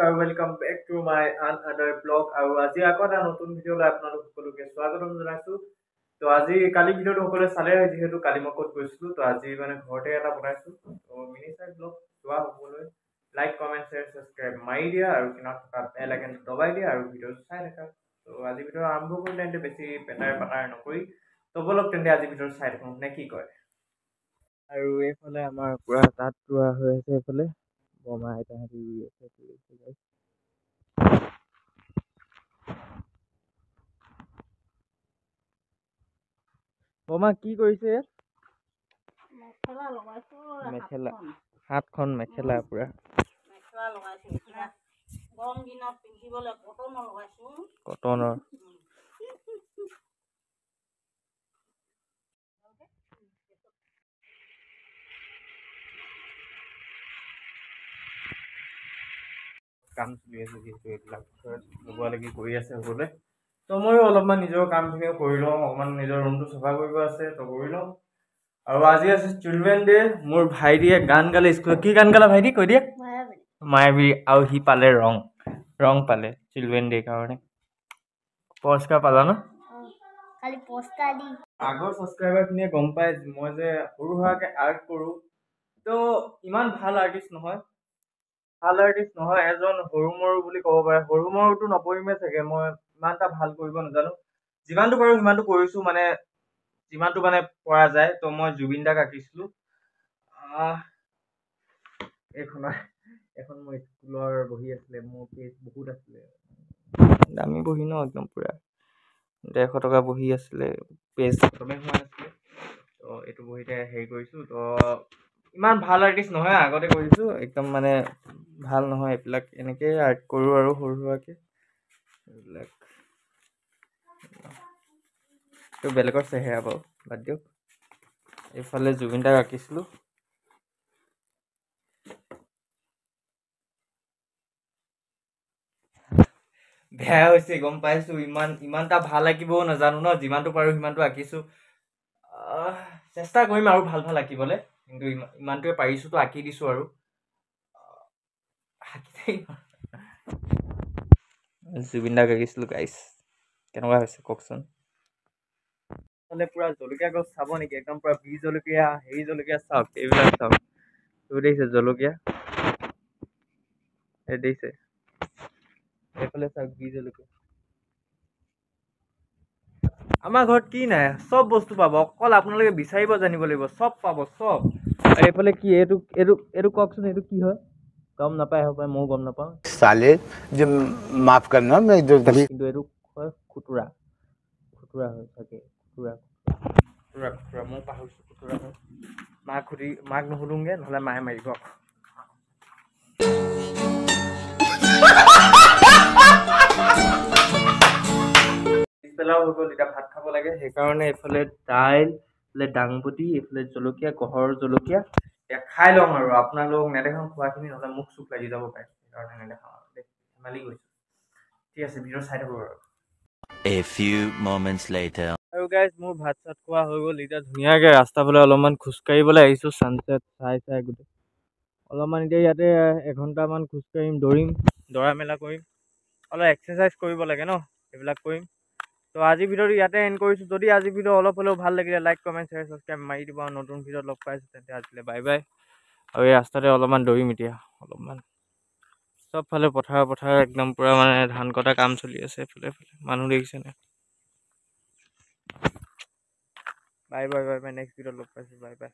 আৰু welcome back to my another blog আৰু আজি আকৌ এটা নতুন ভিডিঅ'লৈ আপোনালোক সকলোকে স্বাগতম জনাইছো। তো আজি কালি ভিডিঅ'টো সকলোৱে চালে যিহেতু কালি মই ক'ত গৈছিলো তো আজি মানে ঘৰতে এটা বনাইছো। তো মিনি চাই ব্লগ চোৱা সকলোৱে লাইক কমেণ্ট শ্বেয়াৰ ছাবস্ক্ৰাইব মাৰি দিয়া আৰু কিনাৰত থকা বেল আইকনটো দবাই দিয়া আৰু ভিডিঅ'টো চাই থাকা। তো আজি ভিডিঅ' আৰম্ভ কৰিলে তেন্তে বেছি পেটাৰ নকৰি তো বলক তেন্তে আজি ভিডিঅ'টো চাই থাকোঁ নে কি কয়। আৰু এইফালে আমাৰ পুৰা তাঁত ৰোৱা হৈ আছে। এইফালে বৰমা আইতাহঁতি ৰুই আছে guys। বৰমা কি কৰিছে? মেখেলা লগাইছো মেখেলা সাতখন মেখেলা পুৰা মেখেলা লগাইছো এতিয়া গৰম দিনত পিন্ধিবলৈ কটনৰ লগাইছো কটনৰ। কাম চলি আছে যিহেতু এইবিলাক লগোৱা লাগি কৰি আছে সকলোৱে। তো ময়ো অলপমান নিজৰ কামখিনিও কৰি লওঁ, অকণমান নিজৰ ৰুমটো চাফা কৰিব আছে তো কৰি লওঁ। আৰু আজি আছে চিলড্ৰেন ডে। মোৰ ভাইটিয়ে গান গালে স্কুলত। কি গান গালা ভাইটি কৈ দিয়ে? মায়াবী। আৰু সি পালে ৰং পালে চিলড্ৰেন ডে কাৰণে। পুৰস্কাৰ পালা ন? খালি পোষ্টাৰ দি আগৰ ছাবস্ক্ৰাইবাৰখিনিয়ে গম পায় মই যে সৰু সুৰাকৈ আৰ্ট কৰোঁ। তো ইমান ভাল আৰ্টিষ্ট নহয়, এজন সৰু মৰু বুলি ক'ব পাৰে। সৰু মৰুটো নপৰিমে চাগে, মই ইমান এটা ভাল কৰিব নাজানো। যিমানটো পাৰোঁ সিমানটো কৰিছোঁ, মানে যিমানটো মানে পৰা যায়। তো মই জুবিন দাক আঁকিছিলোঁ। এখন মোৰ স্কুলৰ বহি আছিলে, মোৰ পেজ বহুত আছিলে, দামী বহি ন একদম পুৰা 150 টকা বহি আছিলে, পেজ খতমে হোৱা নাছিলে। তো এইটো বহিতে হেৰি কৰিছোঁ। তো ইমান ভাল আৰ্টিষ্ট নহয়, আগতে কৰিছোঁ একদম মানে ভাল নহয় এইবিলাক। এনেকেই আৰ্ট কৰোঁ আৰু সৰু সুৰাকৈ এইবিলাক। তো বেলেগৰ চেহেৰা বাৰু বাদ দিয়ক। এইফালে জুবিন দাক আঁকিছিলোঁ। বেয়া হৈছে গম পাইছোঁ, ইমানটা ভাল আঁকিবও নাজানো ন। যিমানটো পাৰোঁ সিমানটো আঁকিছোঁ। চেষ্টা কৰিম আৰু ভাল আঁকিবলৈ, কিন্তু ইমানটোৱে পাৰিছোঁ তো আঁকি দিছোঁ আৰু। জুবিন দাক আঁকিছিলোঁ গাইছ। কেনেকুৱা হৈছে কওকচোন। পুৰা জলকীয়া গছ চাব নেকি? একদম পুৰা বি জলকীয়া, হেৰি জলকীয়া চাওক, এইবিলাক চাওক। এইবোৰ দেখিছে জলকীয়া, এই দেখিছে। এইফালে চাওক বি জলকীয়া। আমাৰ ঘৰত কি নাই? চব বস্তু পাব, অকল আপোনালোকে বিচাৰিব জানিব লাগিব। চব পাব, চব। এইফালে কি এইটো কওকচোন, এইটো কি হয়? গম নাপায় হ'ব পাৰে, ময়ো গম নাপাওঁ। साले जो माफ करना मैं जो कभी কিন্তু এইটো হয় খুতুৰা হয় চাগে। খুতুৰা মই পাহৰিছোঁ। খুতুৰা হয়। মাক নুসুধোংগে, নহ'লে মায়ে মাৰিব। পিছবেলাও হৈ গ'ল, এতিয়া ভাত খাব লাগে। সেইকাৰণে এইফালে দাইল, এইফালে দাংবডি, এইফালে জলকীয়া, কহৰৰ জলকীয়া। এতিয়া খাই লওঁ আৰু আপোনালোক নেদেখাওঁ খোৱাখিনি, নহ'লে মুখ চুখ লাগি যাব পাৰে। সেইকাৰণে নেদেখাওঁ আৰু দেই, ধেমালি কৰিছোঁ। ঠিক আছে, ভিডিঅ' চাই থাকোঁ আৰু। A few moments later. আৰু গাইজ মোৰ ভাত চাত খোৱা হৈ গ'ল। এতিয়া ধুনীয়াকৈ ৰাস্তাৰ ফালে অলপমান খোজকাঢ়িবলৈ আহিছোঁ, ছানছেট চাই গোটেই অলপমান। এতিয়া ইয়াতে এঘণ্টামান খোজকাঢ়িম, দৌৰা মেলা কৰিম, অলপ এক্সাৰচাইজ কৰিব লাগে ন, সেইবিলাক কৰিম। তো আজি ভিডিঅ'টো ইয়াতে এণ্ড কৰিছোঁ। যদি আজি ভিডিঅ' অলপ হ'লেও ভাল লাগিলে লাইক কমেণ্ট শ্বেয়াৰ ছাবস্ক্ৰাইব মাৰি দিব। আৰু নতুন ভিডিঅ'ত লগ পাইছোঁ তেন্তে আজিলৈ বাই বাই। আৰু এই ৰাস্তাতে অলপমান দৌৰিম এতিয়া অলপমান। চবফালে পথাৰ একদম পুৰা মানে ধান কটা কাম চলি আছে। এইফালে মানুহ দেখিছেনে? Bye bye. নেক্সট ভিডিঅ'ত লগ পাইছোঁ। Bye bye.